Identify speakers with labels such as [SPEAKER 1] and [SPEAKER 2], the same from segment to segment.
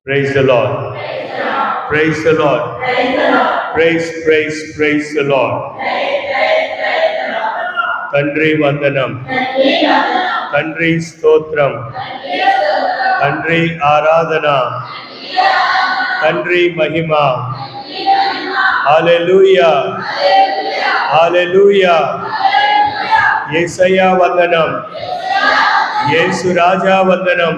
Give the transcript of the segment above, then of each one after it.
[SPEAKER 1] Praise the Lord. Praise the Lord. Praise, praise, praise the Lord. తండ్రి వందనం, తండ్రి స్తోత్రం, తండ్రి ఆరాధన, తండ్రి మహిమ. హల్లెలూయా, హల్లెలూయా. యేసయ్యా వందనం, యేసు రాజా వందనం,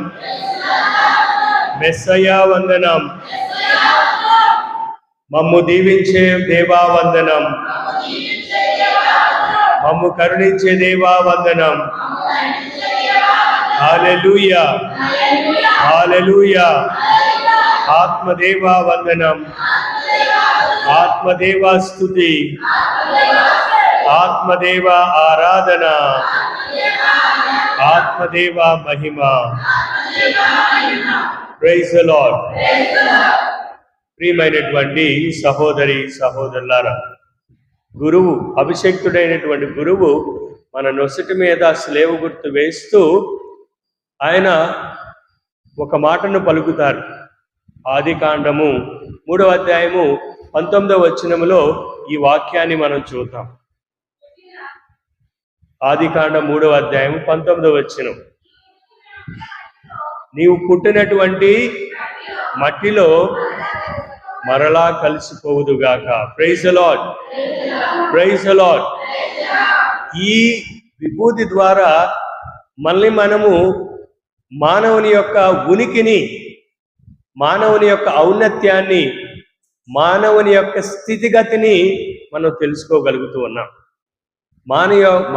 [SPEAKER 1] మెస్సయ్యా వందనం, మమ్ము దీవించే దేవా వందనం, మమ్ము కరుణించే దేవా వందనం. హల్లెలూయా, హల్లెలూయా. ఆత్మదేవా వందనం, ఆత్మదేవా స్తుతి, ఆత్మదేవా ఆరాధన, ఆత్మదేవా మహిమ. Praise the Lord. ప్రియమైనటువంటి సహోదరి సహోదరులారా, గురువు, అభిషక్తుడైనటువంటి గురువు మన నొసటి మీద స్లేవ గుర్తు వేస్తూ ఆయన ఒక మాటను పలుకుతారు. ఆదికాండము 3వ అధ్యాయము 19వ వచనములో ఈ వాక్యాన్ని మనం చూద్దాం. ఆదికాండం 3వ అధ్యాయం 19వ వచనం. నీవు పుట్టినటువంటి మట్టిలో మరలా కలిసిపోవుదుగాక. Praise the Lord, praise the Lord. ఈ విభూతి ద్వారా మళ్ళీ మనము మానవుని యొక్క ఉనికిని, మానవుని యొక్క ఔన్నత్యాన్ని, మానవుని యొక్క స్థితిగతిని మనం తెలుసుకోగలుగుతూ ఉన్నాం.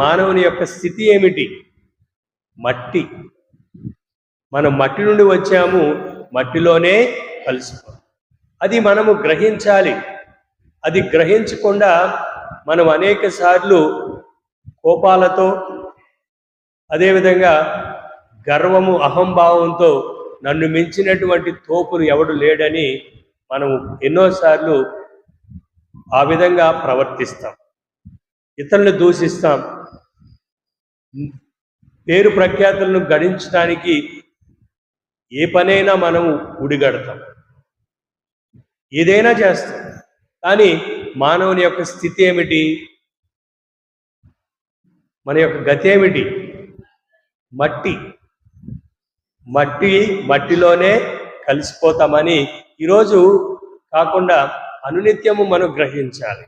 [SPEAKER 1] మానవుని యొక్క స్థితి ఏమిటి? మట్టి. మనం మట్టి నుండి వచ్చాము, మట్టిలోనే కలిసిపోతాం. అది మనము గ్రహించాలి. అది గ్రహించకుండా మనం అనేక సార్లు కోపాలతో, అదేవిధంగా గర్వము, అహంభావంతో నన్ను మించినటువంటి తోపులు ఎవడు లేడని మనము ఎన్నోసార్లు ఆ విధంగా ప్రవర్తిస్తాం. ఇతరులను దూషిస్తాం. పేరు ప్రఖ్యాతులను గడించడానికి ఏ పనైనా మనము ఉడిగడతాం, ఏదైనా చేస్తాం. కానీ మానవుని యొక్క స్థితి ఏమిటి? మన యొక్క గతి ఏమిటి? మట్టి. మట్టిలోనే కలిసిపోతామని ఈరోజు కాకుండా అనునిత్యము మనం గ్రహించాలి.